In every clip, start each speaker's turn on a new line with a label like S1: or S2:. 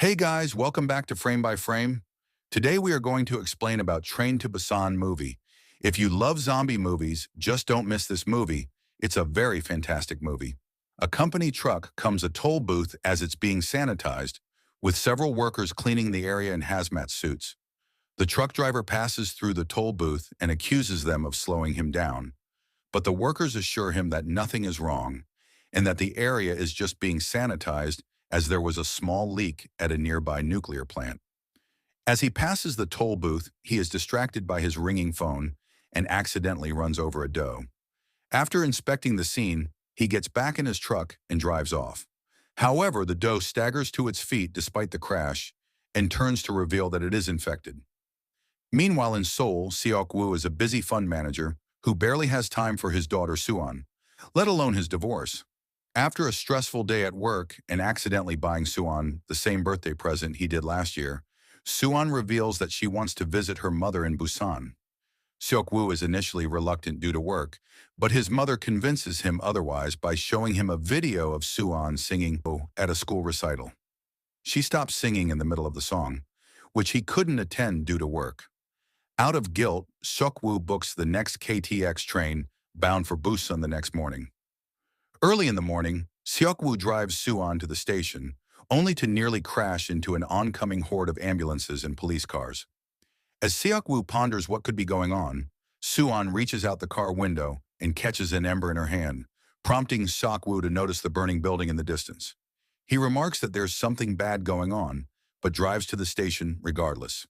S1: Hey guys, welcome back to Frame by Frame. Today we are going to explain about Train to Busan movie. If you love zombie movies, just don't miss this movie. It's a very fantastic movie. A company truck comes a toll booth as it's being sanitized, with several workers cleaning the area in hazmat suits. The truck driver passes through the toll booth and accuses them of slowing him down. But the workers assure him that nothing is wrong and that the area is just being sanitized as there was a small leak at a nearby nuclear plant. As he passes the toll booth, he is distracted by his ringing phone and accidentally runs over a doe. After inspecting the scene, he gets back in his truck and drives off. However, the doe staggers to its feet despite the crash and turns to reveal that it is infected. Meanwhile, in Seoul, Seok-woo is a busy fund manager who barely has time for his daughter Suan, let alone his divorce. After a stressful day at work and accidentally buying Suan the same birthday present he did last year, Suan reveals that she wants to visit her mother in Busan. Seok-woo is initially reluctant due to work, but his mother convinces him otherwise by showing him a video of Suan singing at a school recital. She stops singing in the middle of the song, which he couldn't attend due to work. Out of guilt, Seok-woo books the next KTX train bound for Busan the next morning. Early in the morning, Seok-woo drives Suan to the station, only to nearly crash into an oncoming horde of ambulances and police cars. As Seok-woo ponders what could be going on, Suan reaches out the car window and catches an ember in her hand, prompting Seok-woo to notice the burning building in the distance. He remarks that there's something bad going on, but drives to the station regardless.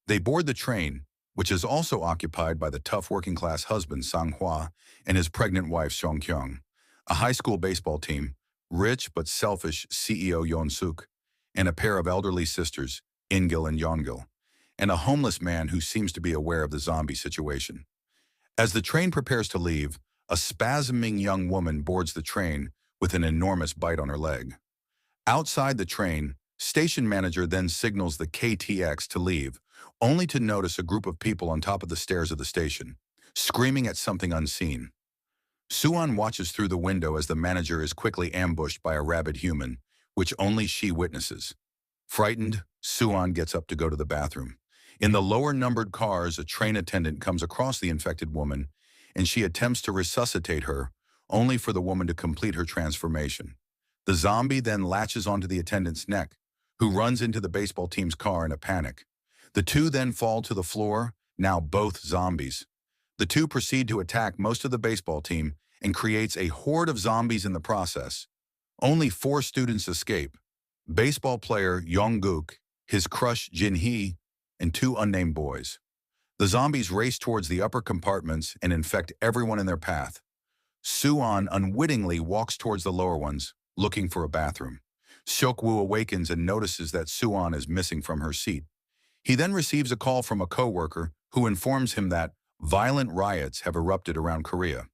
S1: They board the train, which is also occupied by the tough working-class husband Sang-hwa and his pregnant wife Song-kyung, a high school baseball team, rich but selfish CEO Yeon-suk, and a pair of elderly sisters, In-gil and Yeon-gil, and a homeless man who seems to be aware of the zombie situation. As the train prepares to leave, a spasming young woman boards the train with an enormous bite on her leg. Outside the train, station manager then signals the KTX to leave, only to notice a group of people on top of the stairs of the station, screaming at something unseen. Suan watches through the window as the manager is quickly ambushed by a rabid human, which only she witnesses. Frightened, Suan gets up to go to the bathroom. In the lower numbered cars, a train attendant comes across the infected woman, and she attempts to resuscitate her, only for the woman to complete her transformation. The zombie then latches onto the attendant's neck, who runs into the baseball team's car in a panic. The two then fall to the floor, now both zombies. The two proceed to attack most of the baseball team and creates a horde of zombies in the process. Only 4 students escape: baseball player Yong-guk, his crush Jin-hee, and 2 unnamed boys. The zombies race towards the upper compartments and infect everyone in their path. Suan unwittingly walks towards the lower ones, looking for a bathroom. Seok-woo awakens and notices that Suan is missing from her seat. He then receives a call from a co-worker who informs him that violent riots have erupted around Korea.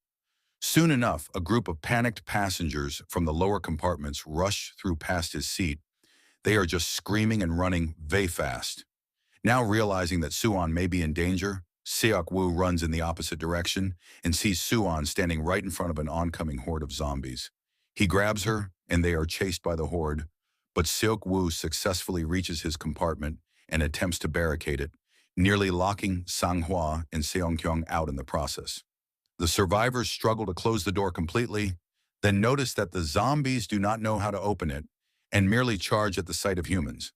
S1: Soon enough, a group of panicked passengers from the lower compartments rush through past his seat. They are just screaming and running very fast. Now realizing that Suan may be in danger, Seok-woo runs in the opposite direction and sees Suan standing right in front of an oncoming horde of zombies. He grabs her, and they are chased by the horde, but Seok-woo successfully reaches his compartment and attempts to barricade it, nearly locking Sang-hwa and Seong-kyung out in the process. The survivors struggle to close the door completely, then notice that the zombies do not know how to open it and merely charge at the sight of humans.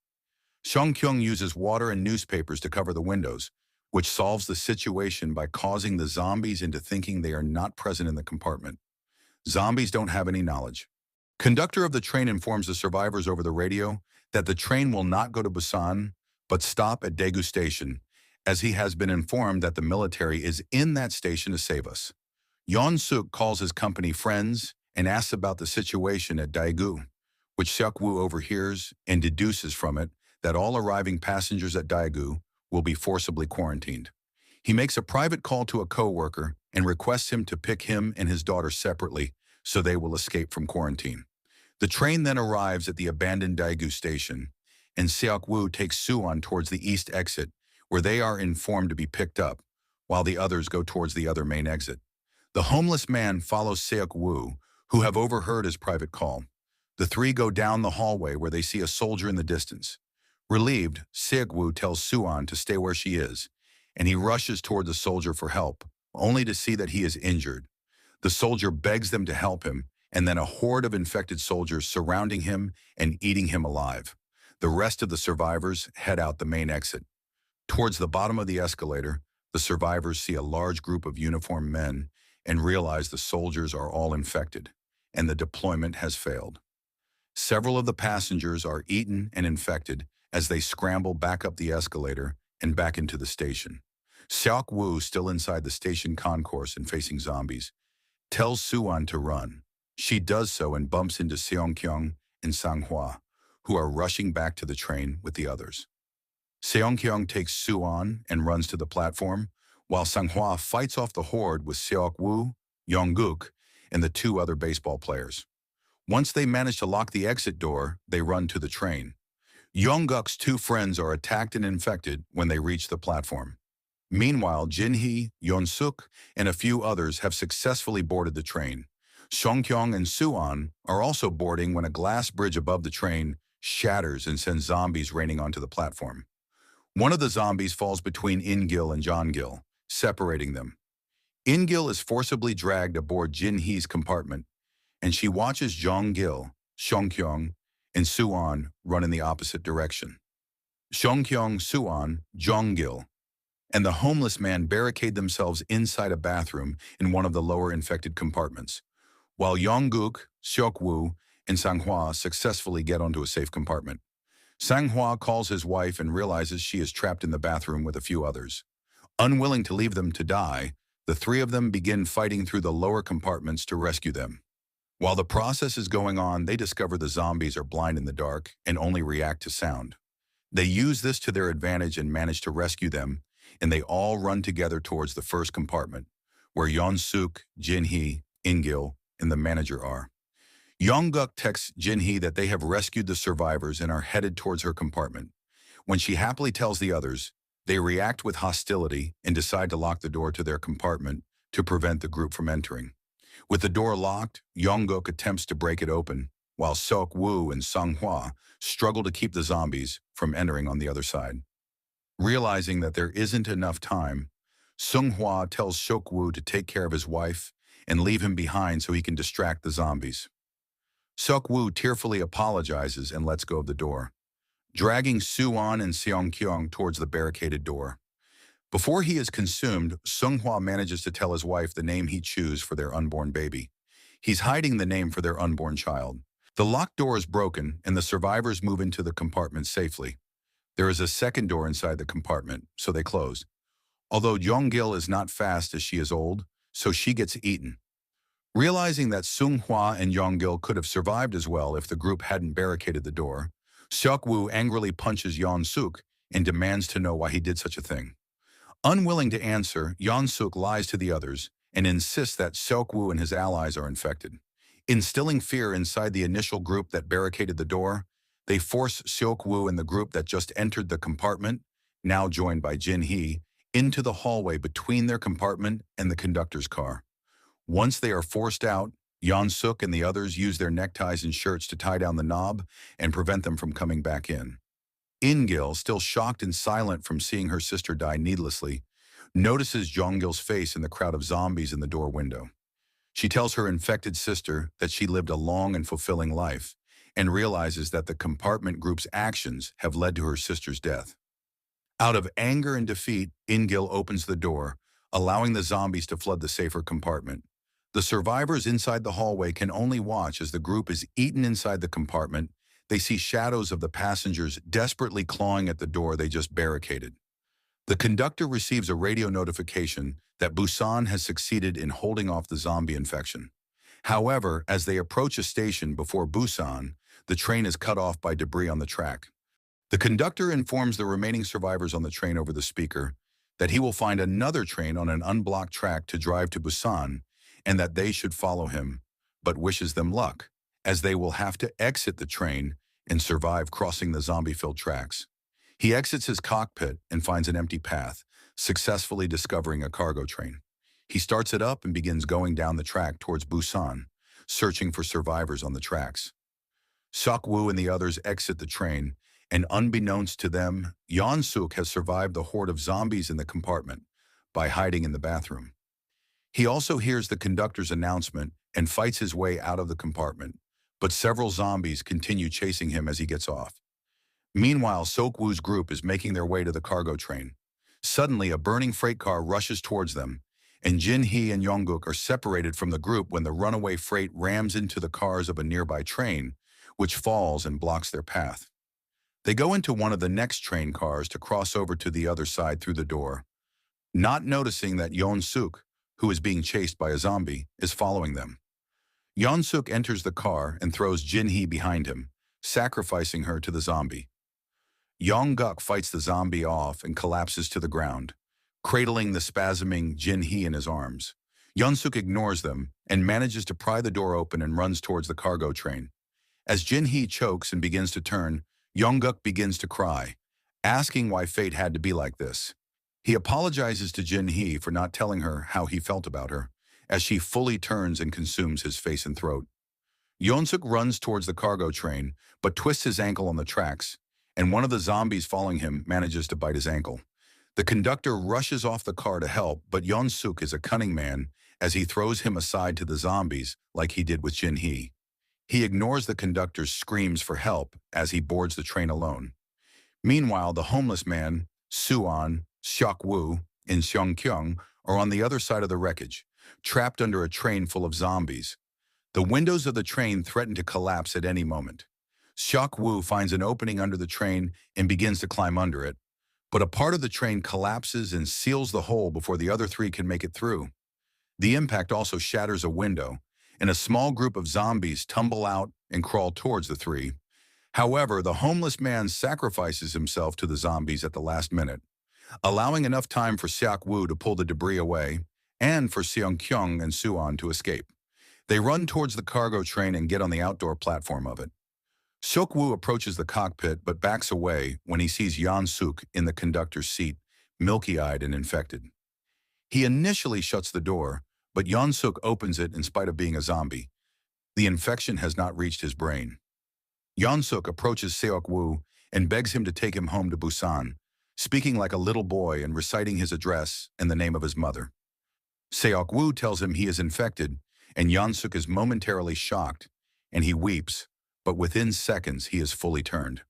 S1: Seong-kyung uses water and newspapers to cover the windows, which solves the situation by causing the zombies into thinking they are not present in the compartment. Zombies don't have any knowledge. Conductor of the train informs the survivors over the radio that the train will not go to Busan, but stop at Daegu Station, as he has been informed that the military is in that station to save us. Yeon-suk calls his company friends and asks about the situation at Daegu, which Seok-woo overhears and deduces from it that all arriving passengers at Daegu will be forcibly quarantined. He makes a private call to a co-worker and requests him to pick him and his daughter separately so they will escape from quarantine. The train then arrives at the abandoned Daegu station, and Seok-woo takes Suan towards the east exit, where they are informed to be picked up, while the others go towards the other main exit. The homeless man follows Seok-woo, who have overheard his private call. The three go down the hallway where they see a soldier in the distance. Relieved, Seok-woo tells Suan to stay where she is, and he rushes toward the soldier for help, only to see that he is injured. The soldier begs them to help him, and then a horde of infected soldiers surrounding him and eating him alive. The rest of the survivors head out the main exit. Towards the bottom of the escalator, the survivors see a large group of uniformed men and realize the soldiers are all infected, and the deployment has failed. Several of the passengers are eaten and infected as they scramble back up the escalator and back into the station. Seok-woo, still inside the station concourse and facing zombies, tells Suan to run. She does so and bumps into Seong-kyung and Sang-hwa, who are rushing back to the train with the others. Seong-kyung takes Suan and runs to the platform, while Sang-hwa fights off the horde with Seok-woo, Yong-guk, and the two other baseball players. Once they manage to lock the exit door, they run to the train. Yong-guk's two friends are attacked and infected when they reach the platform. Meanwhile, Jin-hee, Yeon-suk, and a few others have successfully boarded the train. Seong-kyung and Suan are also boarding when a glass bridge above the train shatters and sends zombies raining onto the platform. One of the zombies falls between In-gil and Jeon-gil, separating them. In-gil is forcibly dragged aboard Jin-hee's compartment, and she watches Jeon-gil, Seong-kyung, and Suan run in the opposite direction. Seong-kyung, Suan, Jeon-gil, and the homeless man barricade themselves inside a bathroom in one of the lower infected compartments, while Yong-guk, Seok-woo, and Sang-hwa successfully get onto a safe compartment. Sang-hwa calls his wife and realizes she is trapped in the bathroom with a few others. Unwilling to leave them to die, the three of them begin fighting through the lower compartments to rescue them. While the process is going on, they discover the zombies are blind in the dark and only react to sound. They use this to their advantage and manage to rescue them, and they all run together towards the first compartment, where Yeon-suk, Jin-hee, In-gil, and the manager are. Yong-guk texts Jin-hee that they have rescued the survivors and are headed towards her compartment. When she happily tells the others, they react with hostility and decide to lock the door to their compartment to prevent the group from entering. With the door locked, Yong-guk attempts to break it open, while Seok-woo and Sang-hwa struggle to keep the zombies from entering on the other side. Realizing that there isn't enough time, Sang-hwa tells Seok-woo to take care of his wife and leave him behind so he can distract the zombies. Seok-woo tearfully apologizes and lets go of the door, dragging Suan and Seong-kyung towards the barricaded door. Before he is consumed, Sang-hwa manages to tell his wife the name he chose for their unborn baby. He's hiding the name for their unborn child. The locked door is broken, and the survivors move into the compartment safely. There is a second door inside the compartment, so they close. Although Jeong-gil is not fast as she is old, so she gets eaten. Realizing that Sang-hwa and Jeong-gil could have survived as well if the group hadn't barricaded the door, Seok-woo angrily punches Yeon-suk and demands to know why he did such a thing. Unwilling to answer, Yeon-suk lies to the others and insists that Seok-woo and his allies are infected. Instilling fear inside the initial group that barricaded the door, they force Seok-woo and the group that just entered the compartment, now joined by Jin-hee, into the hallway between their compartment and the conductor's car. Once they are forced out, Yeon-suk and the others use their neckties and shirts to tie down the knob and prevent them from coming back in. In-gil, still shocked and silent from seeing her sister die needlessly, notices Jeong-gil's face in the crowd of zombies in the door window. She tells her infected sister that she lived a long and fulfilling life and realizes that the compartment group's actions have led to her sister's death. Out of anger and defeat, In-gil opens the door, allowing the zombies to flood the safer compartment. The survivors inside the hallway can only watch as the group is eaten inside the compartment. They see shadows of the passengers desperately clawing at the door they just barricaded. The conductor receives a radio notification that Busan has succeeded in holding off the zombie infection. However, as they approach a station before Busan, the train is cut off by debris on the track. The conductor informs the remaining survivors on the train over the speaker that he will find another train on an unblocked track to drive to Busan and that they should follow him, but wishes them luck, as they will have to exit the train and survive crossing the zombie-filled tracks. He exits his cockpit and finds an empty path, successfully discovering a cargo train. He starts it up and begins going down the track towards Busan, searching for survivors on the tracks. Seok-woo and the others exit the train, and unbeknownst to them, Yeon-suk has survived the horde of zombies in the compartment by hiding in the bathroom. He also hears the conductor's announcement and fights his way out of the compartment, but several zombies continue chasing him as he gets off. Meanwhile, Seok-woo's group is making their way to the cargo train. Suddenly, a burning freight car rushes towards them, and Jin-hee and Yongguk are separated from the group when the runaway freight rams into the cars of a nearby train, which falls and blocks their path. They go into one of the next train cars to cross over to the other side through the door, not noticing that Yeon-suk, who is being chased by a zombie, is following them. Yeon-suk enters the car and throws Jin-hee behind him, sacrificing her to the zombie. Yongguk fights the zombie off and collapses to the ground, cradling the spasming Jin-hee in his arms. Yeon-suk ignores them and manages to pry the door open and runs towards the cargo train. As Jin-hee chokes and begins to turn, Yongguk begins to cry, asking why fate had to be like this. He apologizes to Jin-hee for not telling her how he felt about her, as she fully turns and consumes his face and throat. Yeon-suk runs towards the cargo train, but twists his ankle on the tracks, and one of the zombies following him manages to bite his ankle. The conductor rushes off the car to help, but Yeon-suk is a cunning man as he throws him aside to the zombies like he did with Jin-hee. He ignores the conductor's screams for help as he boards the train alone. Meanwhile, the homeless man, Suan, Seok-woo, and Seong-kyung are on the other side of the wreckage, trapped under a train full of zombies. The windows of the train threaten to collapse at any moment. Seok-woo finds an opening under the train and begins to climb under it, but a part of the train collapses and seals the hole before the other three can make it through. The impact also shatters a window, and a small group of zombies tumble out and crawl towards the three. However, the homeless man sacrifices himself to the zombies at the last minute, allowing enough time for Seok-woo to pull the debris away and for Seong-kyung and Suan to escape. They run towards the cargo train and get on the outdoor platform of it. Seok-woo approaches the cockpit but backs away when he sees Yeon-suk in the conductor's seat, milky-eyed and infected. He initially shuts the door, but Yeon-suk opens it in spite of being a zombie. The infection has not reached his brain. Yeon-suk approaches Seok-woo and begs him to take him home to Busan, speaking like a little boy and reciting his address and the name of his mother. Seok-woo tells him he is infected, and Yeon-suk is momentarily shocked, and he weeps, but within seconds he is fully turned.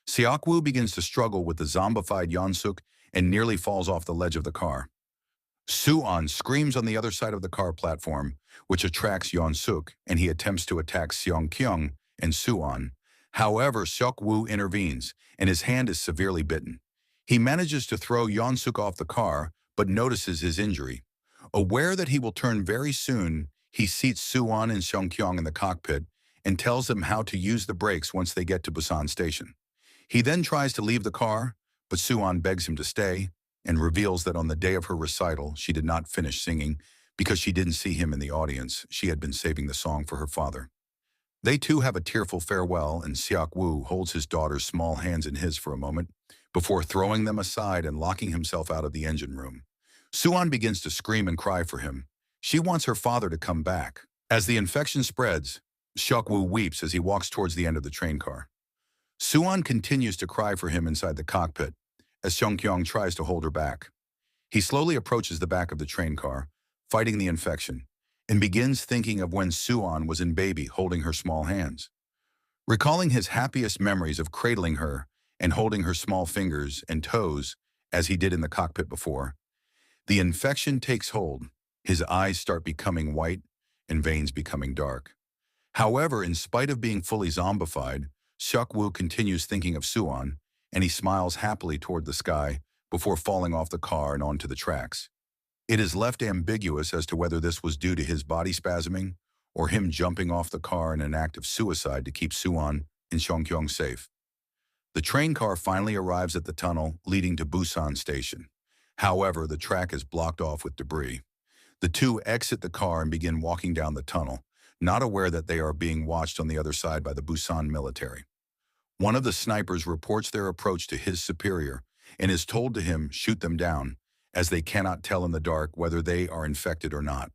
S1: Seok-woo begins to struggle with the zombified Yeon-suk and nearly falls off the ledge of the car. Suan screams on the other side of the car platform, which attracts Yeon-suk, and he attempts to attack Seong-kyung and Suan. However, Seok-woo intervenes, and his hand is severely bitten. He manages to throw Yeon-suk off the car, but notices his injury. Aware that he will turn very soon, he seats Suan and Seong-kyung in the cockpit and tells them how to use the brakes once they get to Busan Station. He then tries to leave the car, but Suan begs him to stay and reveals that on the day of her recital, she did not finish singing because she didn't see him in the audience. She had been saving the song for her father. They too have a tearful farewell, and Seok-woo holds his daughter's small hands in his for a moment before throwing them aside and locking himself out of the engine room. Suan begins to scream and cry for him. She wants her father to come back. As the infection spreads, Seok-woo weeps as he walks towards the end of the train car. Suan continues to cry for him inside the cockpit as Seong-kyung tries to hold her back. He slowly approaches the back of the train car, fighting the infection, and begins thinking of when Suan was in baby holding her small hands. Recalling his happiest memories of cradling her and holding her small fingers and toes as he did in the cockpit before, the infection takes hold. His eyes start becoming white and veins becoming dark. However, in spite of being fully zombified, Seok-woo continues thinking of Suan, and he smiles happily toward the sky before falling off the car and onto the tracks. It is left ambiguous as to whether this was due to his body spasming or him jumping off the car in an act of suicide to keep Suan and Seong-kyung safe. The train car finally arrives at the tunnel leading to Busan Station. However, the track is blocked off with debris. The two exit the car and begin walking down the tunnel, not aware that they are being watched on the other side by the Busan military. One of the snipers reports their approach to his superior and is told to him, shoot them down, as they cannot tell in the dark whether they are infected or not.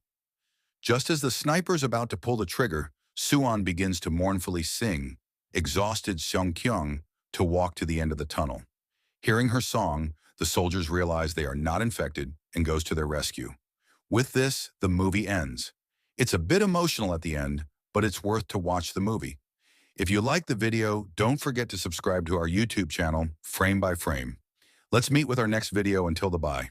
S1: Just as the sniper's about to pull the trigger, Suan begins to mournfully sing, exhausted Seong-kyung to walk to the end of the tunnel. Hearing her song, the soldiers realize they are not infected and goes to their rescue. With this, the movie ends. It's a bit emotional at the end, but it's worth to watch the movie. If you like the video, don't forget to subscribe to our YouTube channel, Frame by Frame. Let's meet with our next video. Until the bye.